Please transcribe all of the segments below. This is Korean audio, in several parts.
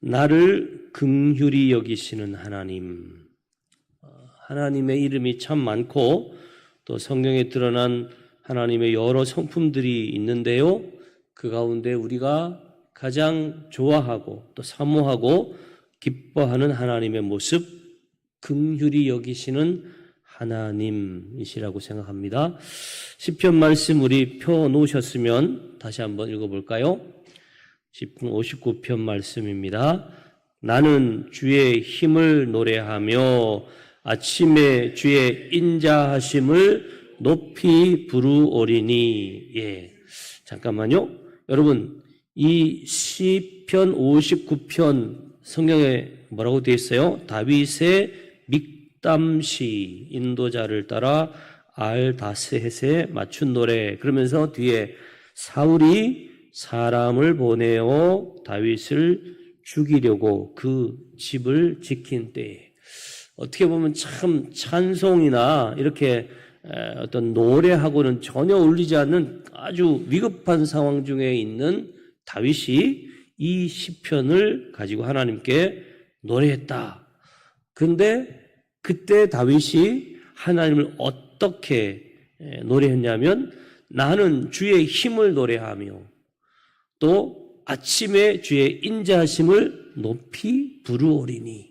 나를 긍휼히 여기시는 하나님. 하나님의 이름이 참 많고 또 성경에 드러난 하나님의 여러 성품들이 있는데요. 그 가운데 우리가 가장 좋아하고 또 사모하고 기뻐하는 하나님의 모습, 긍휼히 여기시는 하나님이시라고 생각합니다. 시편 말씀 우리 펴 놓으셨으면 다시 한번 읽어볼까요? 시편 59편 말씀입니다. 나는 주의 힘을 노래하며 아침에 주의 인자하심을 높이 부르오리니. 잠깐만요. 여러분, 이 시편 59편 성경에 뭐라고 되어 있어요? 다윗의 믹담시, 인도자를 따라 알다스헷에 맞춘 노래. 그러면서 뒤에 사울이 사람을 보내어 다윗을 죽이려고 그 집을 지킨 때에, 어떻게 보면 참 찬송이나 이렇게 어떤 노래하고는 전혀 어울리지 않는 아주 위급한 상황 중에 있는 다윗이 이 시편을 가지고 하나님께 노래했다. 그런데 그때 다윗이 하나님을 어떻게 노래했냐면, 나는 주의 힘을 노래하며 또 아침에 주의 인자하심을 높이 부르오리니.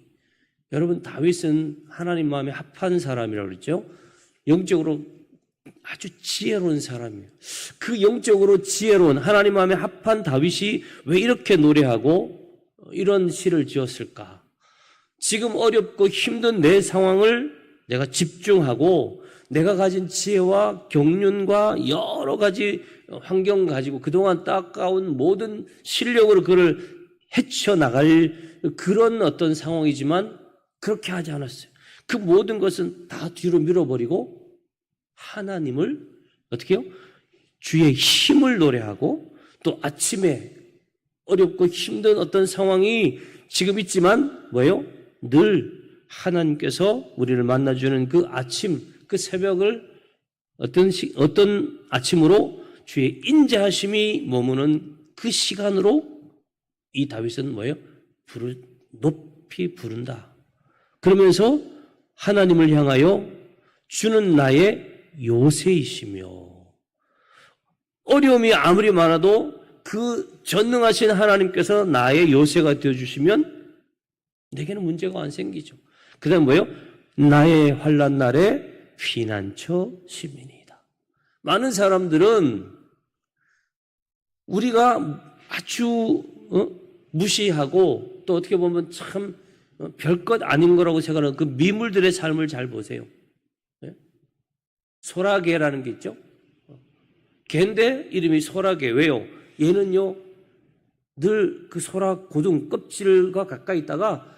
여러분, 다윗은 하나님 마음에 합한 사람이라고 그랬죠. 영적으로 아주 지혜로운 사람이에요. 그 영적으로 지혜로운 하나님 마음에 합한 다윗이 왜 이렇게 노래하고 이런 시를 지었을까? 지금 어렵고 힘든 내 상황을 내가 집중하고 내가 가진 지혜와 경륜과 여러 가지 환경 가지고 그동안 닦아온 모든 실력으로 그를 헤쳐나갈 그런 어떤 상황이지만 그렇게 하지 않았어요. 그 모든 것은 다 뒤로 밀어버리고 하나님을 어떻게 해요? 주의 힘을 노래하고 또 아침에 어렵고 힘든 어떤 상황이 지금 있지만 뭐예요? 늘 하나님께서 우리를 만나주는 그 아침, 그 새벽을 어떤 아침으로 주의 인자하심이 머무는 그 시간으로 이 다윗은 뭐예요? 높이 부른다. 그러면서 하나님을 향하여 주는 나의 요새이시며, 어려움이 아무리 많아도 그 전능하신 하나님께서 나의 요새가 되어주시면 내게는 문제가 안 생기죠. 그 다음 뭐예요? 나의 환난 날에 피난처 시민이다. 많은 사람들은 우리가 아주 무시하고 또 어떻게 보면 참 별것 아닌 거라고 생각하는 그 미물들의 삶을 잘 보세요. 소라게라는 게 있죠. 개인데 이름이 소라게. 왜요? 얘는요 늘 그 소라 고등 껍질과 가까이 있다가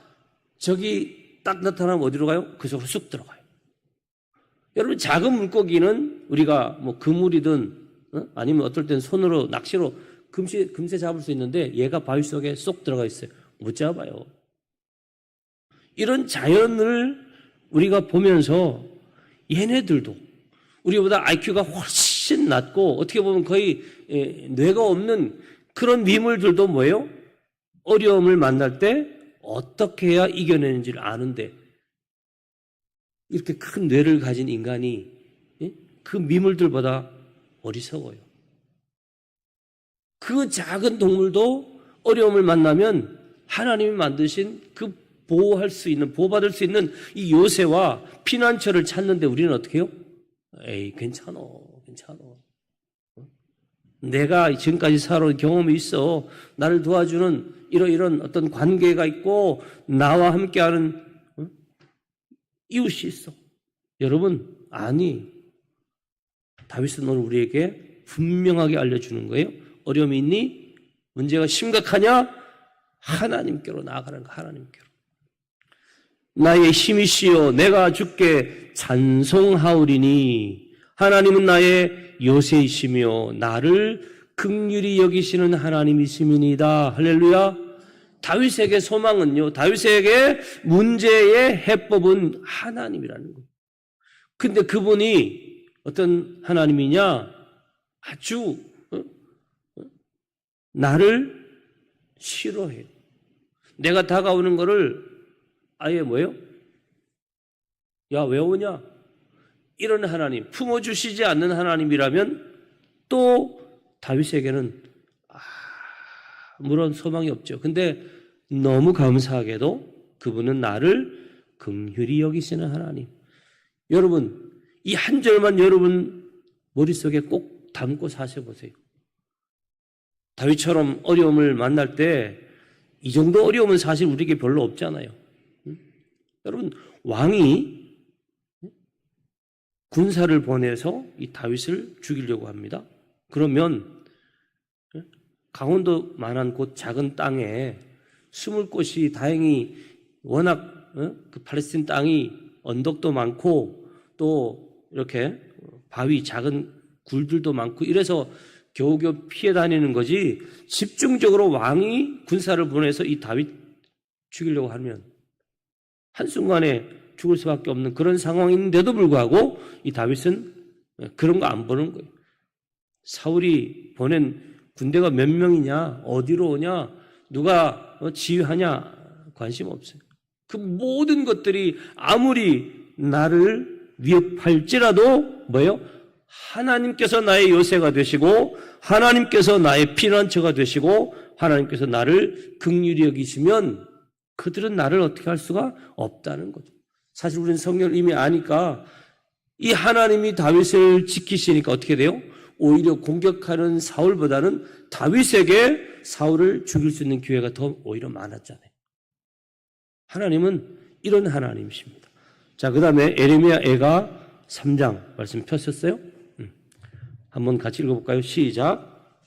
저기 딱 나타나면 어디로 가요? 그 속으로 쑥 들어가요. 여러분, 작은 물고기는 우리가 뭐 그물이든 아니면 어떨 땐 손으로 낚시로 금세 잡을 수 있는데 얘가 바위 속에 쏙 들어가 있어요. 못 잡아요. 이런 자연을 우리가 보면서 얘네들도 우리보다 IQ가 훨씬 낮고 어떻게 보면 거의 뇌가 없는 그런 미물들도 뭐예요? 어려움을 만날 때 어떻게 해야 이겨내는지를 아는데, 이렇게 큰 뇌를 가진 인간이 그 미물들보다 어리석어요. 그 작은 동물도 어려움을 만나면 하나님이 만드신 그 보호받을 수 있는 이 요새와 피난처를 찾는데 우리는 어떻게 해요? 에이, 괜찮아. 내가 지금까지 살아온 경험이 있어. 나를 도와주는 이런 어떤 관계가 있고 나와 함께하는 이웃이 있어. 여러분, 아니. 다윗은 오늘 우리에게 분명하게 알려주는 거예요. 어려움이 있니? 문제가 심각하냐? 하나님께로 나아가는 거, 하나님께로. 나의 힘이시여 내가 주께 찬송하오리니. 하나님은 나의 요새이시며 나를 긍휼히 여기시는 하나님이시니이다. 할렐루야. 다윗에게 소망은요, 다윗에게 문제의 해법은 하나님이라는 거예요. 근데 그분이 어떤 하나님이냐? 아주 나를 싫어해요. 내가 다가오는 거를 아예 뭐예요? 야, 왜 오냐? 이런 하나님, 품어주시지 않는 하나님이라면 또 다윗에게는 아무런 소망이 없죠. 근데 너무 감사하게도 그분은 나를 긍휼히 여기시는 하나님. 여러분, 이 한 절만 여러분 머릿속에 꼭 담고 사셔보세요. 다윗처럼 어려움을 만날 때 이 정도 어려움은 사실 우리에게 별로 없잖아요. 여러분, 왕이 군사를 보내서 이 다윗을 죽이려고 합니다. 그러면 강원도만한 곳 작은 땅에 숨을 곳이 다행히 워낙 그 팔레스틴 땅이 언덕도 많고 또 이렇게 바위 작은 굴들도 많고 이래서 겨우겨우 피해 다니는 거지, 집중적으로 왕이 군사를 보내서 이 다윗 죽이려고 하면 한순간에 죽을 수밖에 없는 그런 상황인데도 불구하고 이 다윗은 그런 거 안 보는 거예요. 사울이 보낸 군대가 몇 명이냐, 어디로 오냐, 누가 지휘하냐 관심 없어요. 그 모든 것들이 아무리 나를 위협할지라도 뭐예요? 하나님께서 나의 요새가 되시고 하나님께서 나의 피난처가 되시고 하나님께서 나를 긍휼히 여기시면 그들은 나를 어떻게 할 수가 없다는 거죠. 사실 우리는 성경을 이미 아니까 이 하나님이 다윗을 지키시니까 어떻게 돼요? 오히려 공격하는 사울보다는 다윗에게 사울을 죽일 수 있는 기회가 더 오히려 많았잖아요. 하나님은 이런 하나님이십니다. 자, 그 다음에 에레미야 애가 3장 말씀 폈었어요? 한번 같이 읽어볼까요? 시작.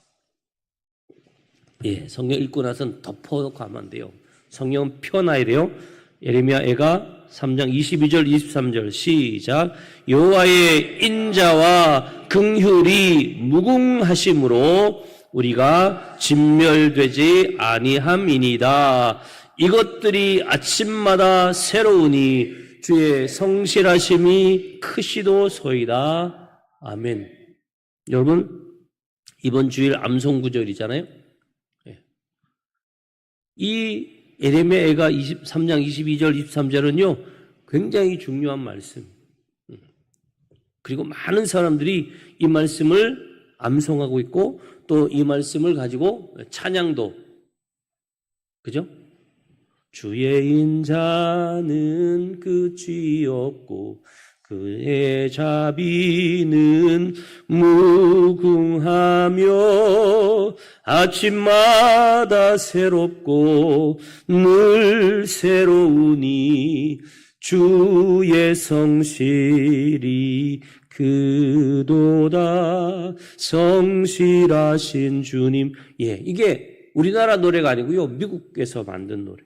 예, 성경 읽고 나서는 덮어놓고 하면 안 돼요. 성경 펴놔야 돼요. 에레미야 애가 3장 22절 23절 시작. 여호와의 인자와 긍휼이 무궁하심으로 우리가 진멸되지 아니함이니이다. 이것들이 아침마다 새로우니 주의 성실하심이 크시도소이다. 아멘. 여러분, 이번 주일 암송 구절이잖아요. 이 에레미야가 23장 22절 23절은요 굉장히 중요한 말씀. 그리고 많은 사람들이 이 말씀을 암송하고 있고 또 이 말씀을 가지고 찬양도, 그죠? 주의 인자는 끝이 없고 그의 자비는 무궁하며 아침마다 새롭고 늘 새로우니 주의 성실이 그도다. 성실하신 주님. 예, 이게 우리나라 노래가 아니고요, 미국에서 만든 노래.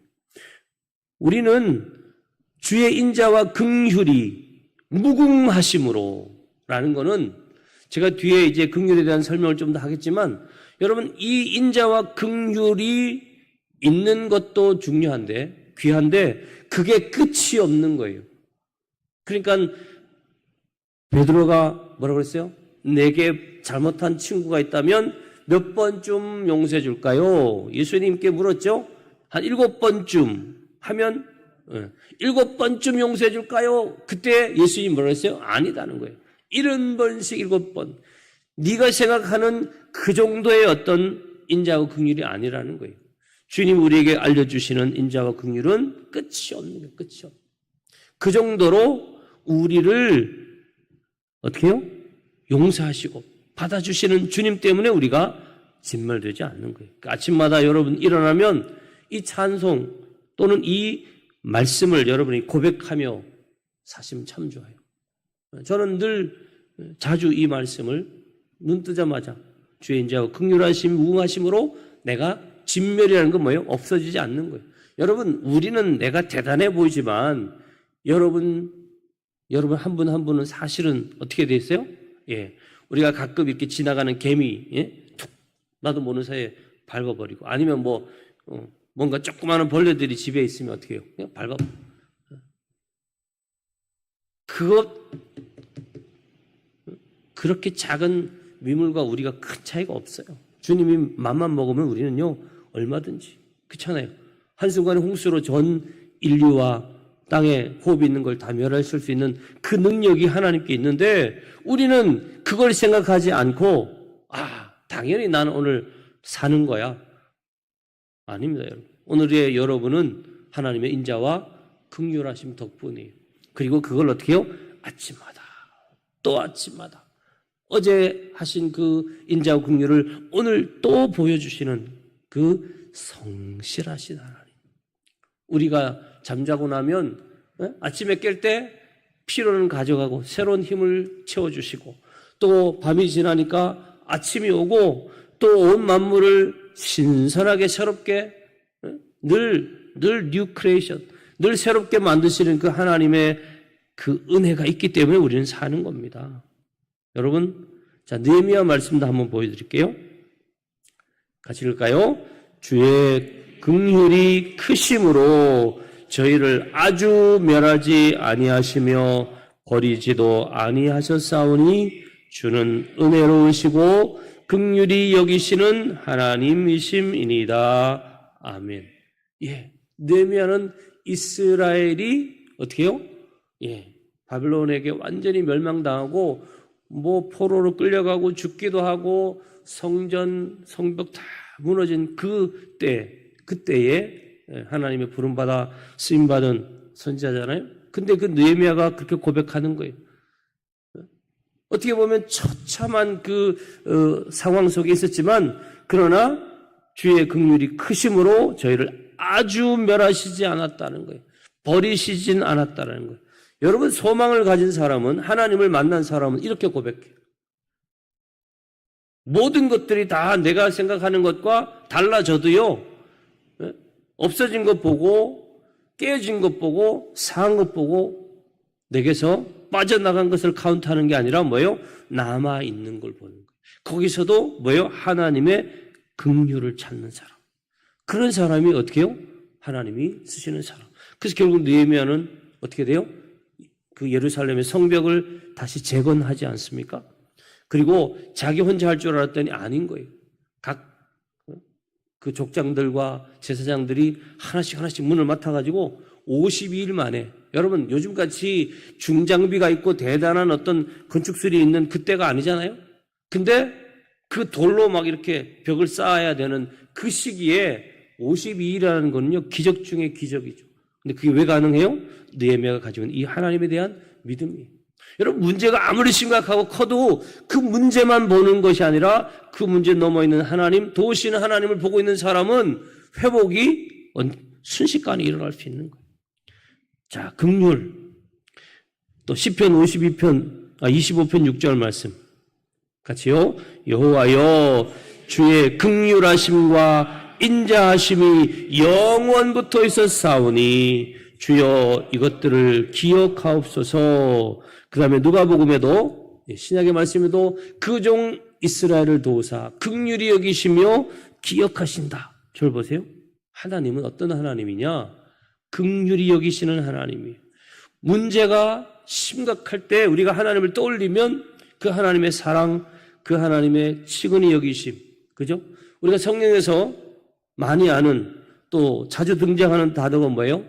우리는 주의 인자와 긍휼이 무궁하심으로 라는 거는 제가 뒤에 이제 긍휼에 대한 설명을 좀 더 하겠지만, 여러분, 이 인자와 긍휼이 있는 것도 중요한데, 귀한데, 그게 끝이 없는 거예요. 그러니까 베드로가 뭐라고 그랬어요? 내게 잘못한 친구가 있다면 몇 번쯤 용서해 줄까요? 예수님께 물었죠? 한 7번쯤 하면 7번쯤 용서해 줄까요? 그때 예수님이 뭐라고 했어요? 아니다는 거예요. 70번씩 7번. 네가 생각하는 그 정도의 어떤 인자와 긍휼이 아니라는 거예요. 주님 우리에게 알려주시는 인자와 긍휼은 끝이 없는 거예요. 끝이 없는. 그 정도로 우리를 어떻게 해요? 용서하시고 받아주시는 주님 때문에 우리가 진멸되지 않는 거예요. 그러니까 아침마다 여러분 일어나면 이 찬송 또는 이 말씀을 여러분이 고백하며 사시면 참 좋아요. 저는 늘 자주 이 말씀을 눈 뜨자마자 주의 인자와 긍휼하심 무궁하심으로 내가 진멸이라는 건 뭐예요? 없어지지 않는 거예요. 여러분, 우리는 내가 대단해 보이지만 여러분 한 분 한 분은 사실은 어떻게 돼 있어요? 예, 우리가 가끔 이렇게 지나가는 개미, 예? 툭 나도 모르는 사이에 밟아버리고, 아니면 뭔가 조그마한 벌레들이 집에 있으면 어떻게 해요? 그냥 밟아. 그렇게 작은 미물과 우리가 큰 차이가 없어요. 주님이 맘만 먹으면 우리는요 얼마든지, 그렇잖아요. 한순간에 홍수로 전 인류와 땅에 호흡이 있는 걸 다 멸하실 수 있는 그 능력이 하나님께 있는데 우리는 그걸 생각하지 않고 당연히 나는 오늘 사는 거야. 아닙니다, 여러분. 오늘의 여러분은 하나님의 인자와 긍휼하심 덕분이에요. 그리고 그걸 어떻게 해요? 아침마다 또 아침마다 어제 하신 그 인자와 긍휼을 오늘 또 보여주시는 그 성실하신 하나님. 우리가 잠자고 나면 아침에 깰 때 피로는 가져가고 새로운 힘을 채워주시고 또 밤이 지나니까 아침이 오고 또 온 만물을 신선하게 새롭게 늘 뉴 크리에이션, 늘 새롭게 만드시는 그 하나님의 그 은혜가 있기 때문에 우리는 사는 겁니다. 여러분, 자, 느헤미야 말씀도 한번 보여드릴게요. 같이 읽을까요? 주의 긍휼이 크심으로 저희를 아주 멸하지 아니하시며 버리지도 아니하셨사오니 주는 은혜로우시고 긍휼히 여기시는 하나님이심이니이다. 아멘. 예, 느헤미야는 이스라엘이 어떻게 해요? 예, 바빌론에게 완전히 멸망당하고 포로로 끌려가고 죽기도 하고 성전, 성벽 다 무너진 그때에 하나님의 부름받아 쓰임받은 선지자잖아요. 근데 그 느헤미야가 그렇게 고백하는 거예요. 어떻게 보면 처참한 상황 속에 있었지만 그러나 주의 긍휼이 크심으로 저희를 아주 멸하시지 않았다는 거예요. 버리시진 않았다는 거예요. 여러분, 소망을 가진 사람은, 하나님을 만난 사람은 이렇게 고백해요. 모든 것들이 다 내가 생각하는 것과 달라져도요, 없어진 것 보고, 깨진 것 보고, 상한 것 보고, 내게서 빠져나간 것을 카운트하는 게 아니라 뭐예요? 남아있는 걸 보는 거예요. 거기서도 뭐예요? 하나님의 긍휼을 찾는 사람. 그런 사람이 어떻게 해요? 하나님이 쓰시는 사람. 그래서 결국 느헤미야는 어떻게 돼요? 그 예루살렘의 성벽을 다시 재건하지 않습니까? 그리고 자기 혼자 할 줄 알았더니 아닌 거예요. 각 그 족장들과 제사장들이 하나씩 문을 맡아가지고 52일 만에, 여러분 요즘같이 중장비가 있고 대단한 어떤 건축술이 있는 그때가 아니잖아요. 근데 그 돌로 막 이렇게 벽을 쌓아야 되는 그 시기에 52일이라는 거는요, 기적 중에 기적이죠. 근데 그게 왜 가능해요? 느헤미야가 가지고 있는 이 하나님에 대한 믿음이에요. 여러분, 문제가 아무리 심각하고 커도 그 문제만 보는 것이 아니라 그 문제 넘어 있는 하나님, 도우시는 하나님을 보고 있는 사람은 회복이 순식간에 일어날 수 있는 거예요. 자, 긍휼. 또 시편 25편 6절 말씀. 같이요. 여호와여, 주의 긍휼하심과 인자하심이 영원부터 있었사오니 주여 이것들을 기억하옵소서. 그 다음에 누가복음에도, 신약의 말씀에도 그 종 이스라엘을 도우사 긍휼히 여기시며 기억하신다. 저를 보세요. 하나님은 어떤 하나님이냐? 긍휼히 여기시는 하나님이에요. 문제가 심각할 때 우리가 하나님을 떠올리면 그 하나님의 사랑, 그 하나님의 치근히 여기심, 그죠? 우리가 성경에서 많이 아는, 또 자주 등장하는 단어가 뭐예요?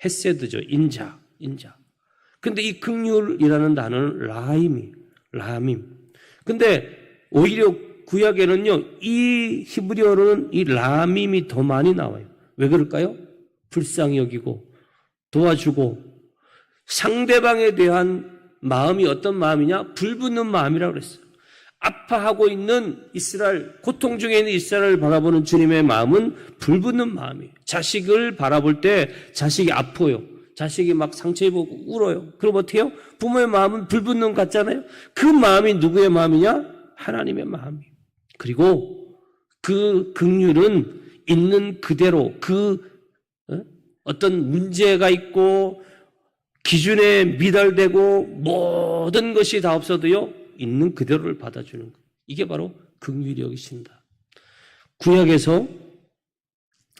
헤세드죠. 인자. 근데 이 긍휼이라는 단어는 라함임. 근데 오히려 구약에는요, 이 히브리어로는 이 라함임이 더 많이 나와요. 왜 그럴까요? 불쌍히 여기고 도와주고 상대방에 대한 마음이 어떤 마음이냐? 불붙는 마음이라고 그랬어요. 아파하고 있는 이스라엘, 고통 중에 있는 이스라엘을 바라보는 주님의 마음은 불붙는 마음이에요. 자식을 바라볼 때 자식이 아파요. 자식이 막 상처 입고 울어요. 그럼 어떻게 해요? 부모의 마음은 불붙는 것 같잖아요. 그 마음이 누구의 마음이냐? 하나님의 마음이에요. 그리고 그 긍휼은 있는 그대로 어떤 문제가 있고 기준에 미달되고 모든 것이 다 없어도요, 있는 그대로를 받아주는 거예요. 이게 바로 긍휼히 여기신다. 구약에서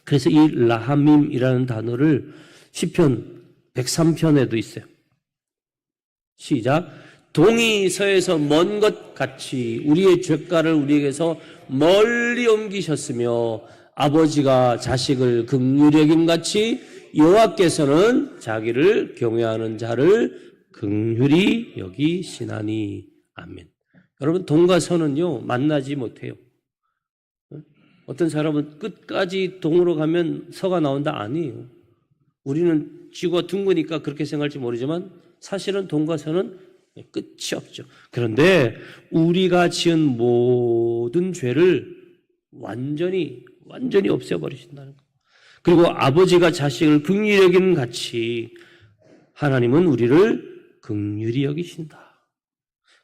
그래서 이 라함임이라는 단어를 시편 103편에도 있어요. 시작. 동이 서에서 먼 것 같이 우리의 죄가를 우리에게서 멀리 옮기셨으며 아버지가 자식을 긍휼히 여김같이 여호와께서는 자기를 경외하는 자를 긍휼히 여기시나니. 아멘. 여러분, 동과 서는요 만나지 못해요. 어떤 사람은 끝까지 동으로 가면 서가 나온다. 아니에요. 우리는 지구가 둥그니까 그렇게 생각할지 모르지만 사실은 동과 서는 끝이 없죠. 그런데 우리가 지은 모든 죄를 완전히 없애버리신다는 것. 그리고 아버지가 자식을 긍휼히 여김 같이 하나님은 우리를 긍휼히 여기신다.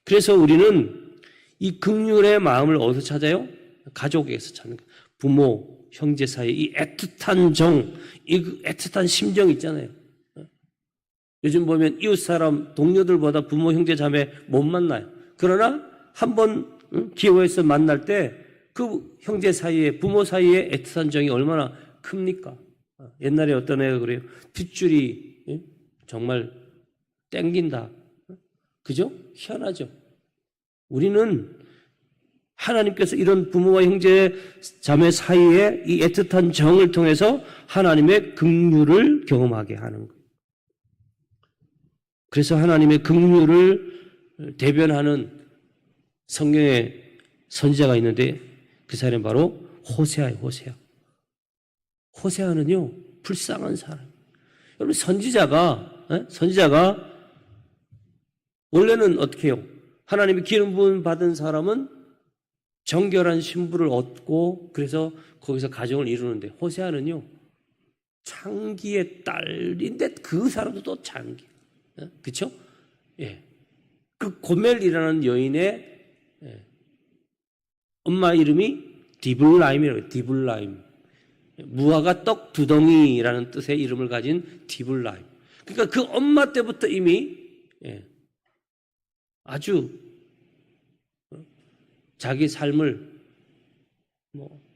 그래서 우리는 이 긍휼의 마음을 어디서 찾아요? 가족에서 찾는 거예요. 부모, 형제 사이 이 애틋한 정, 이 애틋한 심정 있잖아요. 요즘 보면 이웃 사람, 동료들보다 부모, 형제, 자매 못 만나요. 그러나 한번 기회에서 만날 때 그 형제 사이에, 부모 사이에 애틋한 정이 얼마나 큽니까? 옛날에 어떤 애가 그래요. 핏줄이 정말 땡긴다. 그죠? 희한하죠? 우리는 하나님께서 이런 부모와 형제, 자매 사이에 이 애틋한 정을 통해서 하나님의 긍휼을 경험하게 하는 거예요. 그래서 하나님의 긍휼을 대변하는 성경의 선지자가 있는데 그 사람이 바로 호세아예요. 호세아는요 불쌍한 사람. 여러분, 선지자가 원래는 어떻게 해요? 하나님이 기름 부음 받은 사람은 정결한 신부를 얻고 그래서 거기서 가정을 이루는데, 호세아는요 창기의 딸인데 그 사람도 또 창기. 그렇죠? 예. 그 고멜이라는 여인의 엄마 이름이 디블라임이라고 해요. 디블라임. 무화과 떡 두덩이라는 뜻의 이름을 가진 디블라임. 그러니까 그 엄마 때부터 이미 아주 자기 삶을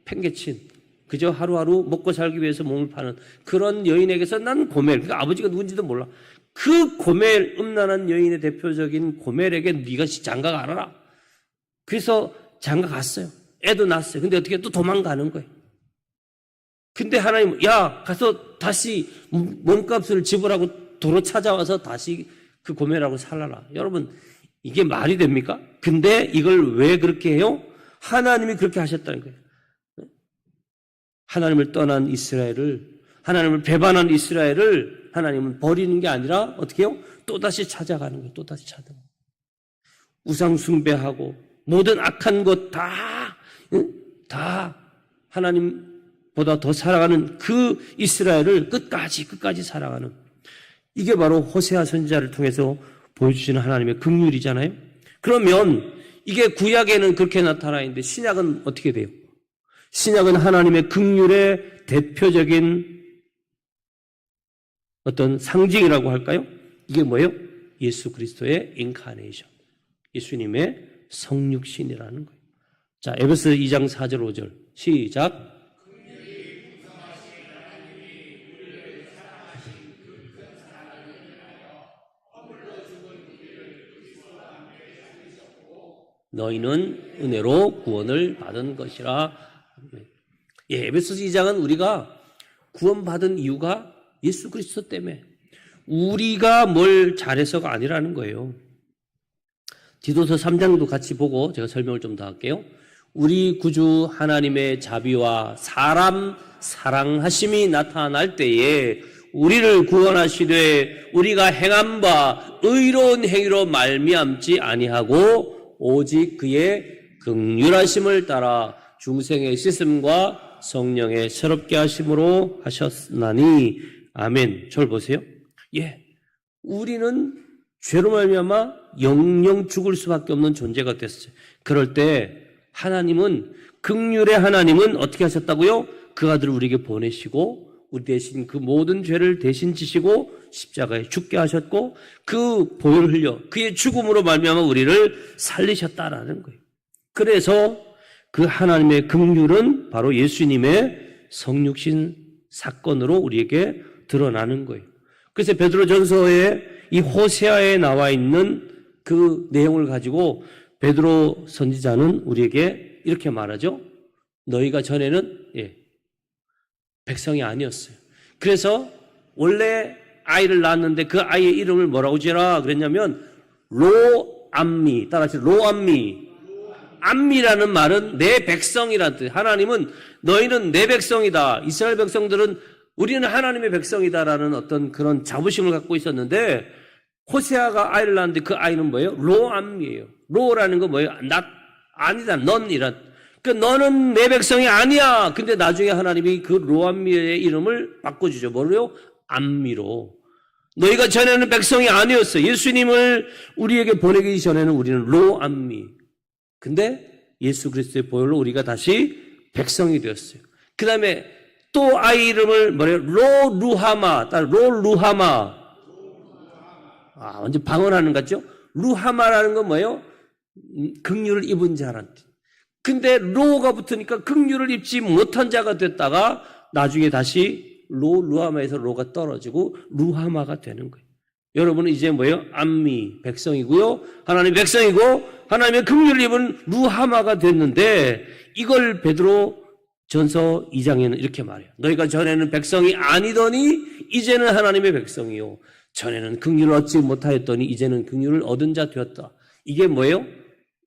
팽개친, 그저 하루하루 먹고 살기 위해서 몸을 파는 그런 여인에게서 난 고멜, 그러니까 아버지가 누군지도 몰라. 그 고멜, 음란한 여인의 대표적인 고멜에게 네가 장가 가라. 그래서 장가 갔어요. 애도 낳았어요. 근데 어떻게 또 도망가는 거예요. 근데 하나님, 야, 가서 다시 몸값을 지불하고 도로 찾아와서 다시 그 고멜하고 살아라. 여러분, 이게 말이 됩니까? 근데 이걸 왜 그렇게 해요? 하나님이 그렇게 하셨다는 거예요. 하나님을 떠난 이스라엘을, 하나님을 배반한 이스라엘을 하나님은 버리는 게 아니라 어떻게 해요? 또다시 찾아가는 거예요. 또다시 찾아가는 거예요. 우상 숭배하고 모든 악한 것 다 하나님보다 더 사랑하는 그 이스라엘을 끝까지 사랑하는, 이게 바로 호세아 선지자를 통해서 보여주시는 하나님의 긍휼이잖아요. 그러면 이게 구약에는 그렇게 나타나 있는데 신약은 어떻게 돼요? 신약은 하나님의 긍휼의 대표적인 어떤 상징이라고 할까요? 이게 뭐예요? 예수 그리스도의 인카네이션, 예수님의 성육신이라는 거예요. 자, 에베소 2장 4절 5절 시작. 너희는 은혜로 구원을 받은 것이라. 에베소서 2장은 우리가 구원받은 이유가 예수 그리스도 때문에, 우리가 뭘 잘해서가 아니라는 거예요. 디도서 3장도 같이 보고 제가 설명을 좀 더 할게요. 우리 구주 하나님의 자비와 사람 사랑하심이 나타날 때에 우리를 구원하시되 우리가 행한 바 의로운 행위로 말미암지 아니하고 오직 그의 긍휼하심을 따라 중생의 씻음과 성령의 새롭게 하심으로 하셨나니. 아멘. 저를 보세요. 우리는 죄로 말미암아 영영 죽을 수밖에 없는 존재가 됐어요. 그럴 때 하나님은, 긍휼의 하나님은 어떻게 하셨다고요? 그 아들을 우리에게 보내시고 우리 대신 그 모든 죄를 대신 지시고 십자가에 죽게 하셨고 그 보혈을 흘려 그의 죽음으로 말미암아 우리를 살리셨다라는 거예요. 그래서 그 하나님의 긍휼은 바로 예수님의 성육신 사건으로 우리에게 드러나는 거예요. 그래서 베드로전서에 이 호세아에 나와 있는 그 내용을 가지고 베드로 선지자는 우리에게 이렇게 말하죠. 너희가 전에는 백성이 아니었어요. 그래서 원래 아이를 낳았는데 그 아이의 이름을 뭐라고 지어라 그랬냐면 로암미. 따라서 로암미. 암미라는 말은 내 백성이라는 뜻. 하나님은 너희는 내 백성이다. 이스라엘 백성들은 우리는 하나님의 백성이다라는 어떤 그런 자부심을 갖고 있었는데 호세아가 아이를 낳았는데 그 아이는 뭐예요? 로암미예요. 로라는 건 뭐예요? 아니다. 넌이란. 그러니까 너는 내 백성이 아니야. 근데 나중에 하나님이 그 로암미의 이름을 바꿔주죠. 뭐로요? 암미로. 너희가 전에는 백성이 아니었어. 예수님을 우리에게 보내기 전에는 우리는 로암미. 근데 예수 그리스도의 보혈로 우리가 다시 백성이 되었어요. 그 다음에 또 아이 이름을 뭐래요? 로루하마. 로루하마. 완전 방언하는 것 같죠? 루하마라는 건 뭐예요? 긍휼을 입은 자란 뜻. 근데 로가 붙으니까 긍휼을 입지 못한 자가 됐다가 나중에 다시 루하마에서 로가 떨어지고 루하마가 되는 거예요. 여러분은 이제 뭐예요? 암미 백성이고요. 하나님 백성이고 하나님의 긍휼을 입은 루하마가 됐는데 이걸 베드로 전서 2장에는 이렇게 말해요. 너희가 전에는 백성이 아니더니 이제는 하나님의 백성이요. 전에는 긍휼을 얻지 못하였더니 이제는 긍휼을 얻은 자 되었다. 이게 뭐예요?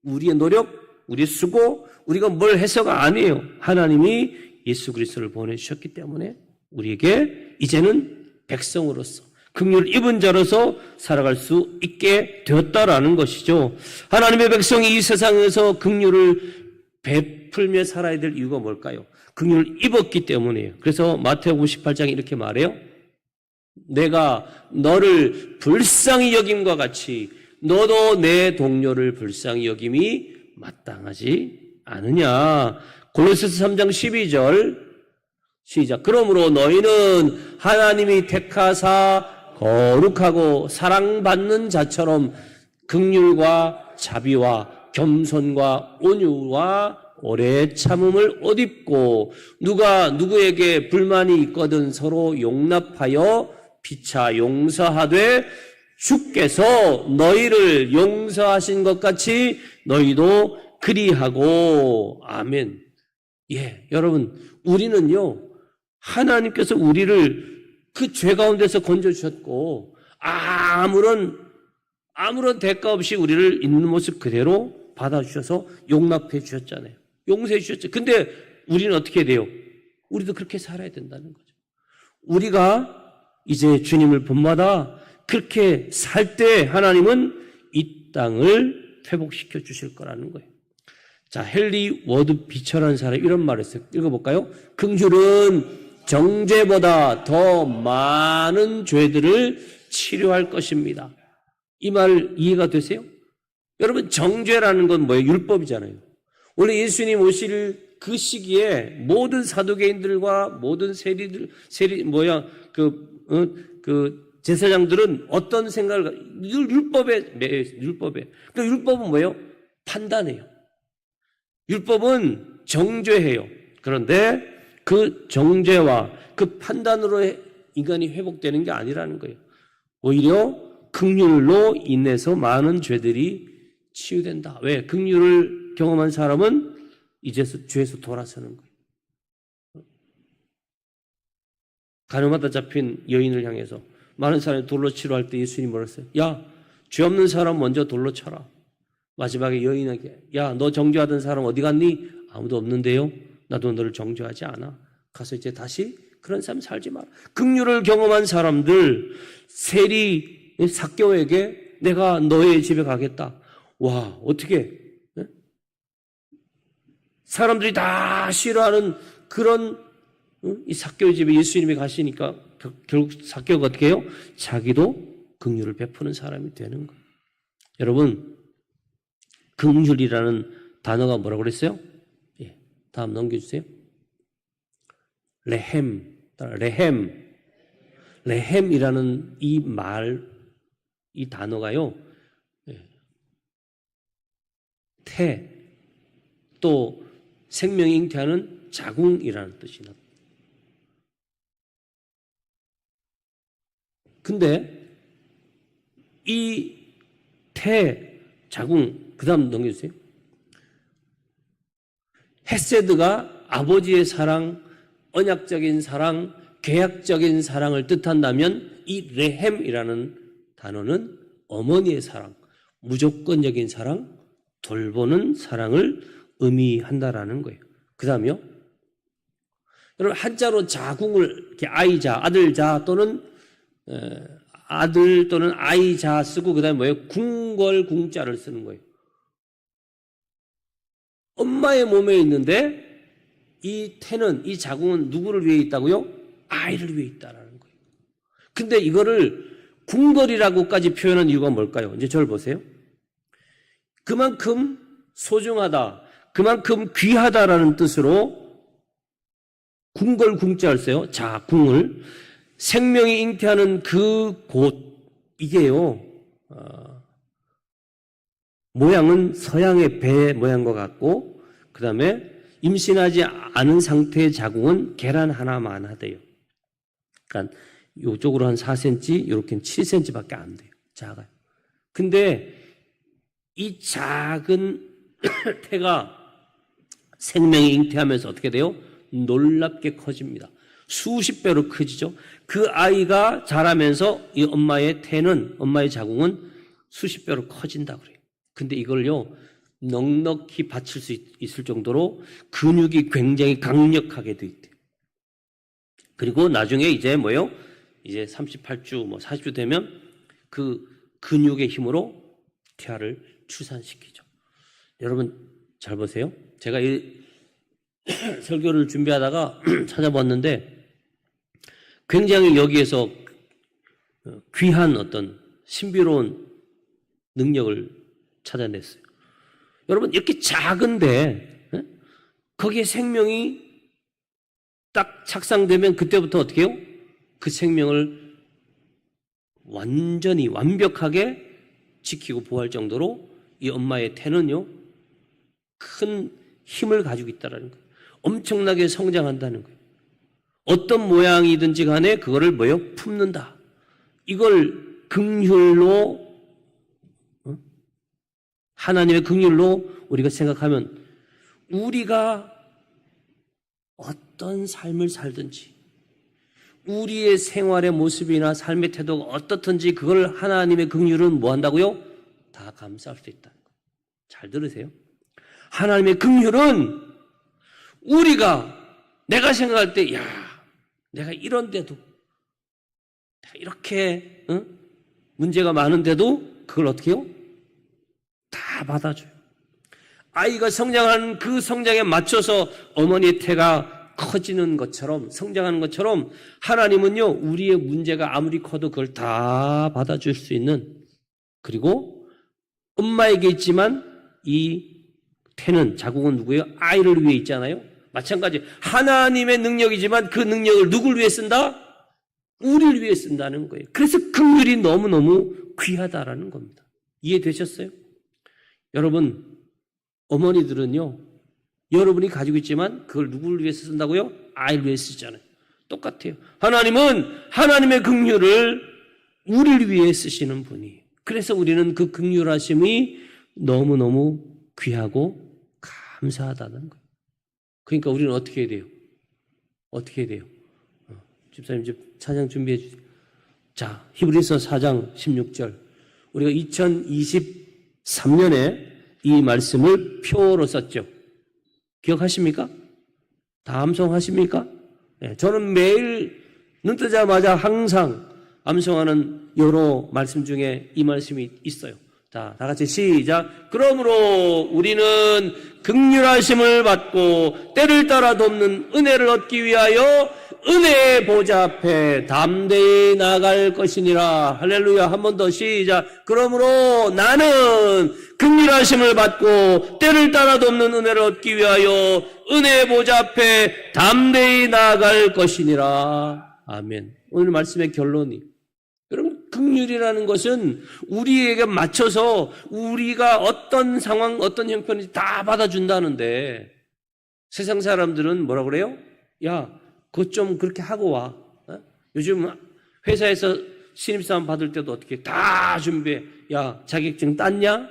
우리의 노력, 우리의 수고, 우리가 뭘 해서가 아니에요. 하나님이 예수 그리스도를 보내주셨기 때문에 우리에게 이제는 백성으로서 긍휼을 입은 자로서 살아갈 수 있게 되었다라는 것이죠. 하나님의 백성이 이 세상에서 긍휼을 베풀며 살아야 될 이유가 뭘까요? 긍휼을 입었기 때문이에요. 그래서 마태복음 18장에 이렇게 말해요. 내가 너를 불쌍히 여김과 같이 너도 내 동료를 불쌍히 여김이 마땅하지 않으냐. 골로새서 3장 12절 시작. 그러므로 너희는 하나님이 택하사 거룩하고 사랑받는 자처럼 긍휼과 자비와 겸손과 온유와 오래 참음을 옷 입고 누가 누구에게 불만이 있거든 서로 용납하여 피차 용서하되 주께서 너희를 용서하신 것 같이 너희도 그리하고. 아멘. 예, 여러분 우리는요 하나님께서 우리를 그 죄 가운데서 건져주셨고 아무런 대가 없이 우리를 있는 모습 그대로 받아주셔서 용납해 주셨잖아요. 용서해 주셨죠. 근데 우리는 어떻게 돼요? 우리도 그렇게 살아야 된다는 거죠. 우리가 이제 주님을 본마다 그렇게 살 때 하나님은 이 땅을 회복시켜 주실 거라는 거예요. 자, 헨리 워드 비처라는 사람이 이런 말을 했어요. 읽어볼까요? 긍휼은 정죄보다 더 많은 죄들을 치료할 것입니다. 이 말 이해가 되세요? 여러분 정죄라는 건 뭐예요? 율법이잖아요. 원래 예수님 오실 그 시기에 모든 사두개인들과 모든 제사장들은 어떤 생각을 율법에. 그러니까 율법은 뭐예요? 판단해요. 율법은 정죄해요. 그런데 그 정죄와 그 판단으로 인간이 회복되는 게 아니라는 거예요. 오히려 긍휼로 인해서 많은 죄들이 치유된다. 왜? 긍휼을 경험한 사람은 이제서 죄에서 돌아서는 거예요. 가늠하다 잡힌 여인을 향해서 많은 사람이 돌로 치료할 때 예수님이 뭐라 했어요? 야, 죄 없는 사람 먼저 돌로 쳐라. 마지막에 여인에게 야, 너 정죄하던 사람 어디 갔니? 아무도 없는데요. 나도 너를 정죄하지 않아. 가서 이제 다시 그런 삶 살지 마라. 긍휼을 경험한 사람들, 세리 삭개오에게 내가 너의 집에 가겠다. 와, 어떻게? 사람들이 다 싫어하는 그런 이 삭개오 집에 예수님이 가시니까 결국 삭개오가 어떻게 해요? 자기도 긍휼을 베푸는 사람이 되는 거예요. 여러분, 긍휼이라는 단어가 뭐라고 그랬어요? 예, 다음 넘겨주세요. 레헴이라는 이 단어가요, 또 생명 잉태하는 자궁이라는 뜻이 납니다. 근데 이 자궁, 그 다음 넘겨주세요. 헤세드가 아버지의 사랑, 언약적인 사랑, 계약적인 사랑을 뜻한다면 이 레헴이라는 단어는 어머니의 사랑, 무조건적인 사랑, 돌보는 사랑을 의미한다라는 거예요. 그 다음에요. 여러분 한자로 자궁을 이렇게 아이자, 아들자 또는 아들 또는 아이자 쓰고 그 다음에 뭐예요? 궁궐궁자를 쓰는 거예요. 엄마의 몸에 있는데 이 태는, 이 자궁은 누구를 위해 있다고요? 아이를 위해 있다라는 거예요. 근데 이거를 궁궐이라고까지 표현한 이유가 뭘까요? 이제 저를 보세요. 그만큼 소중하다, 그만큼 귀하다라는 뜻으로 궁궐궁자를 써요. 자, 궁을. 생명이 잉태하는 그 곳, 이게요, 모양은 서양의 배 모양과 같고, 그 다음에 임신하지 않은 상태의 자궁은 계란 하나만 하대요. 그러니까 이쪽으로 한 4cm, 이렇게는 7cm밖에 안 돼요. 작아요. 근데 이 작은 태가 생명이 잉태하면서 어떻게 돼요? 놀랍게 커집니다. 수십 배로 커지죠. 그 아이가 자라면서 이 엄마의 태는, 엄마의 자궁은 수십 배로 커진다 그래요. 근데 이걸요, 넉넉히 받칠 수 있을 정도로 근육이 굉장히 강력하게 돼 있대요. 그리고 나중에 이제 뭐예요? 이제 38주, 40주 되면 그 근육의 힘으로 태아를 출산시키죠. 여러분 잘 보세요. 제가 이 설교를 준비하다가 찾아봤는데 굉장히 여기에서 귀한 어떤 신비로운 능력을 찾아냈어요. 여러분 이렇게 작은데 거기에 생명이 딱 착상되면 그때부터 어떻게 해요? 그 생명을 완전히 완벽하게 지키고 보호할 정도로 이 엄마의 태는요 큰 힘을 가지고 있다는 거예요. 엄청나게 성장한다는 거예요. 어떤 모양이든지 간에 그거를 뭐예요? 품는다. 이걸 긍휼로 하나님의 긍휼로 우리가 생각하면 우리가 어떤 삶을 살든지 우리의 생활의 모습이나 삶의 태도가 어떻든지 그걸 하나님의 긍휼은 뭐 한다고요? 다 감싸할 수 있다는 거예요. 잘 들으세요. 하나님의 긍휼은 우리가 내가 생각할 때 야, 내가 이런데도 내가 이렇게 문제가 많은데도 그걸 어떻게 해요? 다 받아줘요. 아이가 성장하는 그 성장에 맞춰서 어머니의 태가 커지는 것처럼 성장하는 것처럼 하나님은요 우리의 문제가 아무리 커도 그걸 다 받아줄 수 있는 그리고 엄마에게 있지만 이 태는 자궁은 누구예요? 아이를 위해 있잖아요. 마찬가지 하나님의 능력이지만 그 능력을 누굴 위해 쓴다? 우리를 위해 쓴다는 거예요. 그래서 긍휼이 너무너무 귀하다라는 겁니다. 이해되셨어요? 여러분 어머니들은요 여러분이 가지고 있지만 그걸 누구를 위해서 쓴다고요? 아이를 위해 쓰잖아요. 똑같아요. 하나님은 하나님의 긍휼을 우리를 위해 쓰시는 분이에요. 그래서 우리는 그 긍휼하심이 너무너무 귀하고 감사하다는 거예요. 그러니까 우리는 어떻게 해야 돼요? 어떻게 해야 돼요? 집사님 이제 찬양 준비해 주세요. 자, 히브리서 4장 16절. 우리가 2023년에 이 말씀을 표로 썼죠. 기억하십니까? 다 암송하십니까? 네, 저는 매일 눈 뜨자마자 항상 암송하는 여러 말씀 중에 이 말씀이 있어요. 자, 다 같이 시작. 그러므로 우리는 긍휼하심을 받고 때를 따라 돕는 은혜를 얻기 위하여 은혜의 보좌 앞에 담대히 나아갈 것이니라. 할렐루야. 한 번 더 시작. 그러므로 나는 긍휼하심을 받고 때를 따라 돕는 은혜를 얻기 위하여 은혜의 보좌 앞에 담대히 나아갈 것이니라. 아멘. 오늘 말씀의 결론이 여러분 긍휼이라는 것은 우리에게 맞춰서 우리가 어떤 상황 어떤 형편인지 다 받아준다는데 세상 사람들은 뭐라 그래요? 야 그것 좀 그렇게 하고 와. 요즘 회사에서 신입사원 받을 때도 어떻게 다 준비해. 야 자격증 땄냐?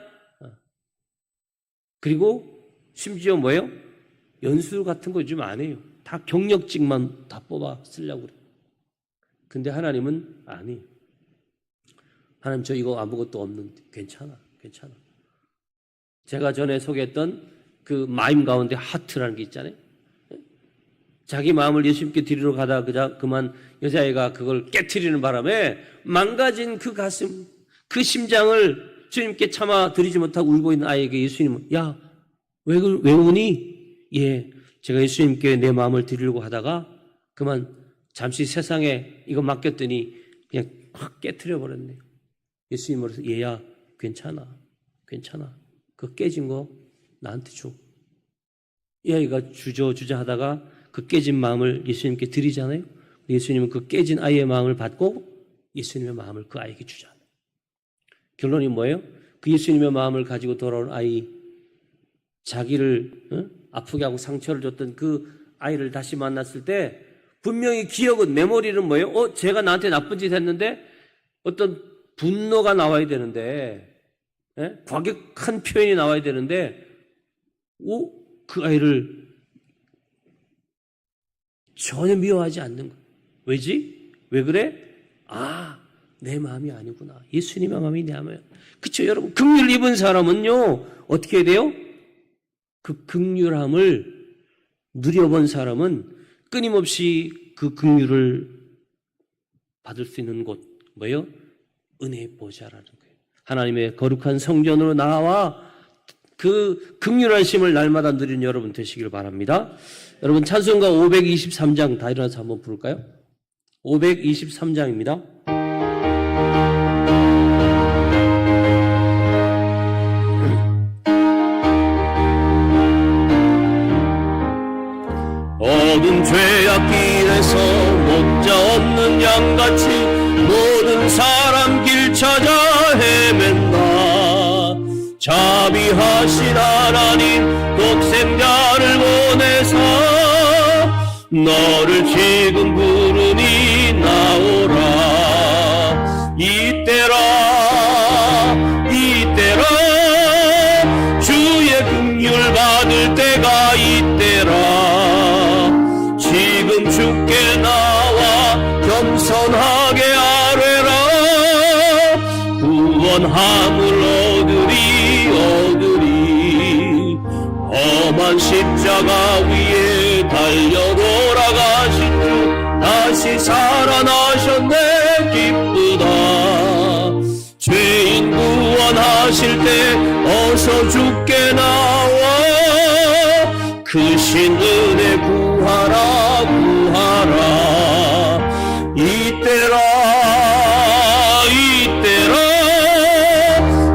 그리고 심지어 뭐예요? 연수 같은 거 요즘 안 해요. 다 경력직만 다 뽑아 쓰려고 그래. 근데 하나님은 아니. 하나님 저 이거 아무것도 없는데 괜찮아. 제가 전에 소개했던 그 마임 가운데 하트라는 게 있잖아요. 자기 마음을 예수님께 드리러 가다 그만 여자애가 그걸 깨트리는 바람에 망가진 그 가슴, 그 심장을 주님께 참아 드리지 못하고 울고 있는 아이에게 예수님은 야, 왜 우니? 예, 제가 예수님께 내 마음을 드리려고 하다가 그만 잠시 세상에 이거 맡겼더니 그냥 확 깨트려 버렸네요. 예수님으로서 얘야 괜찮아. 그 깨진 거 나한테 줘. 이 아이가 주저 하다가 그 깨진 마음을 예수님께 드리잖아요. 예수님은 그 깨진 아이의 마음을 받고 예수님의 마음을 그 아이에게 주잖아요. 결론이 뭐예요? 그 예수님의 마음을 가지고 돌아온 아이, 자기를 아프게 하고 상처를 줬던 그 아이를 다시 만났을 때 분명히 기억은, 메모리는 뭐예요? 제가 나한테 나쁜 짓 했는데 어떤 분노가 나와야 되는데, 과격한 표현이 나와야 되는데, 그 아이를 전혀 미워하지 않는 거예요. 왜지? 왜 그래? 내 마음이 아니구나. 예수님의 마음이 내 마음이야. 그쵸, 여러분. 긍휼 입은 사람은요, 어떻게 해야 돼요? 그 긍휼함을 누려본 사람은 끊임없이 그 긍휼을 받을 수 있는 곳, 뭐예요? 은혜의 보좌라는 거예요. 하나님의 거룩한 성전으로 나와 그 긍휼하심을 날마다 누리는 여러분 되시길 바랍니다. 여러분 찬송가 523장 다 일어나서 한번 부를까요? 523장입니다. 어두운 죄악길에서 목자 없는 양같이 모든 사람 길 찾아 헤맨다. 자비하신 하나님 독생자를 보내사 너를 지금 부르니 나오라. 이때라 주의 긍휼 받을 때가 이때라. 지금 주께 나와 겸손하게 아뢰라. 구원함을 얻으리. 험한 십자가 위에 달려 돌아가신 주 다시 살아나셨네. 기쁘다. 죄인 구원하실 때 어서 주께 나와 크신 은혜 구하라. 이때라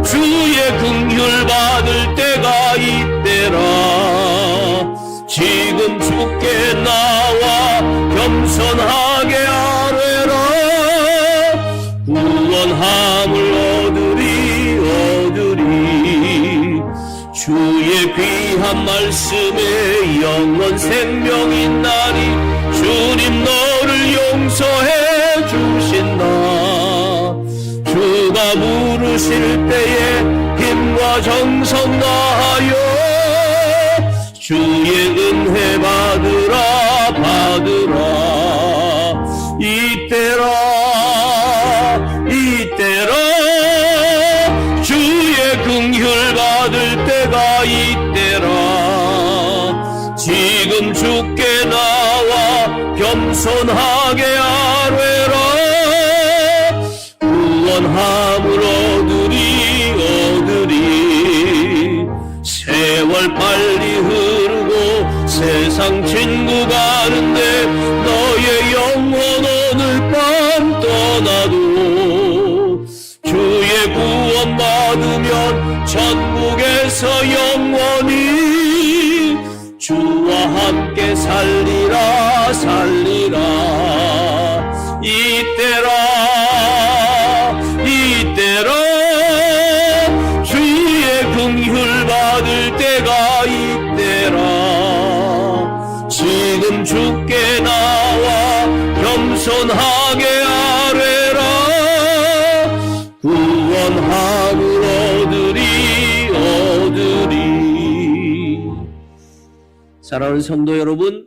주의 긍휼 받을 때가 이때라. 지금 주께 나와 겸손하게 아뢰라. 구원함을 얻으리. 주의 귀한 말씀에 영원 생명 있나니 주님 너를 용서해 주신다. 주가 부르실 때에 힘과 정성 다하여 주의 은혜 받으라. 이때라 주의 긍휼 받을 때가 이때라. 지금 주께 나와 겸손하게 아뢰라. 구원함을 얻으리. 세월 빨리 흐르고 세상 친구 가는데 너의 영혼 오늘 밤 떠나도 주의 구원 받으면 천국에서 영원히 주와 함께 살리라. 이때라 주의 긍휼 받을 때가 이때라. 지금 주께 나와 겸손하게 아뢰라. 구원함을 얻으리. 사랑하는 성도 여러분,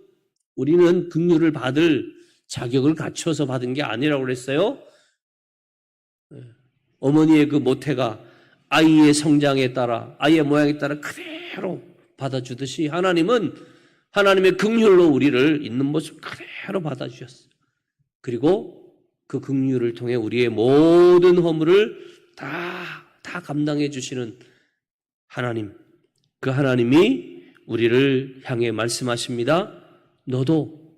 우리는 긍휼을 받을 자격을 갖춰서 받은 게 아니라고 그랬어요. 어머니의 그 모태가 아이의 성장에 따라, 아이의 모양에 따라 그대로 받아주듯이 하나님은 하나님의 긍휼로 우리를 있는 모습 그대로 받아주셨어요. 그리고 그 긍휼을 통해 우리의 모든 허물을 다 감당해 주시는 하나님, 그 하나님이 우리를 향해 말씀하십니다. 너도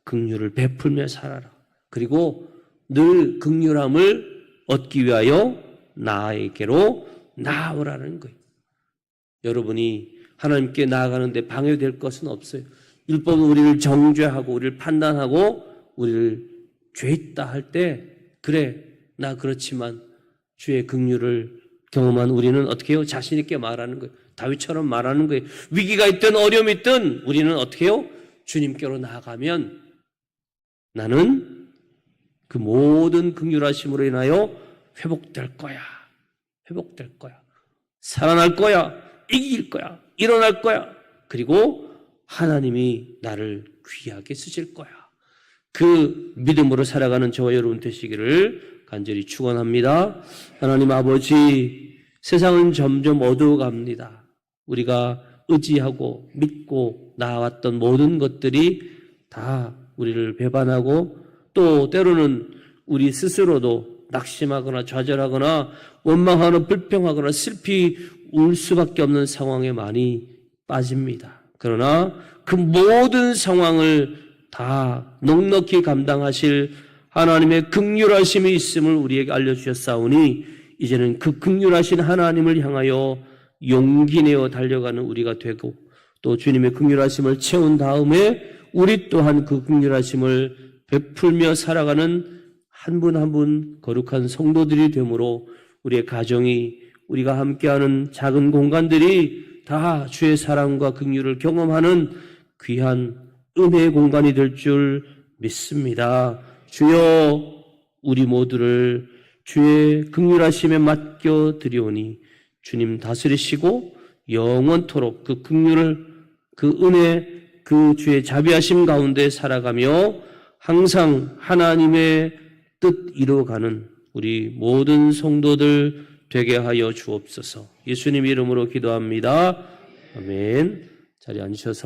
긍휼을 베풀며 살아라. 그리고 늘 긍휼함을 얻기 위하여 나에게로 나아오라는 거예요. 여러분이 하나님께 나아가는데 방해될 것은 없어요. 율법은 우리를 정죄하고 우리를 판단하고 우리를 죄있다 할 때 그래 나 그렇지만 주의 긍휼을 경험한 우리는 어떻게 해요? 자신 있게 말하는 거예요. 다윗처럼 말하는 거예요. 위기가 있든 어려움이 있든 우리는 어떻게 해요? 주님께로 나아가면 나는 그 모든 긍휼하심으로 인하여 회복될 거야. 회복될 거야. 살아날 거야. 이길 거야. 일어날 거야. 그리고 하나님이 나를 귀하게 쓰실 거야. 그 믿음으로 살아가는 저와 여러분 되시기를 간절히 축원합니다. 하나님 아버지, 세상은 점점 어두워갑니다. 우리가 의지하고 믿고 나아왔던 모든 것들이 다 우리를 배반하고 또 때로는 우리 스스로도 낙심하거나 좌절하거나 원망하거나 불평하거나 슬피 울 수밖에 없는 상황에 많이 빠집니다. 그러나 그 모든 상황을 다 넉넉히 감당하실 하나님의 긍휼하심이 있음을 우리에게 알려주셨사오니 이제는 그 긍휼하신 하나님을 향하여 용기 내어 달려가는 우리가 되고 또 주님의 긍휼하심을 채운 다음에 우리 또한 그 긍휼하심을 베풀며 살아가는 한 분 한 분 거룩한 성도들이 되므로 우리의 가정이 우리가 함께하는 작은 공간들이 다 주의 사랑과 긍휼을 경험하는 귀한 은혜의 공간이 될 줄 믿습니다. 주여 우리 모두를 주의 긍휼하심에 맡겨 드리오니 주님 다스리시고 영원토록 그 긍휼을 그 은혜 그 주의 자비하심 가운데 살아가며 항상 하나님의 뜻 이루어가는 우리 모든 성도들 되게 하여 주옵소서. 예수님 이름으로 기도합니다. 아멘. 자리에 앉으셔서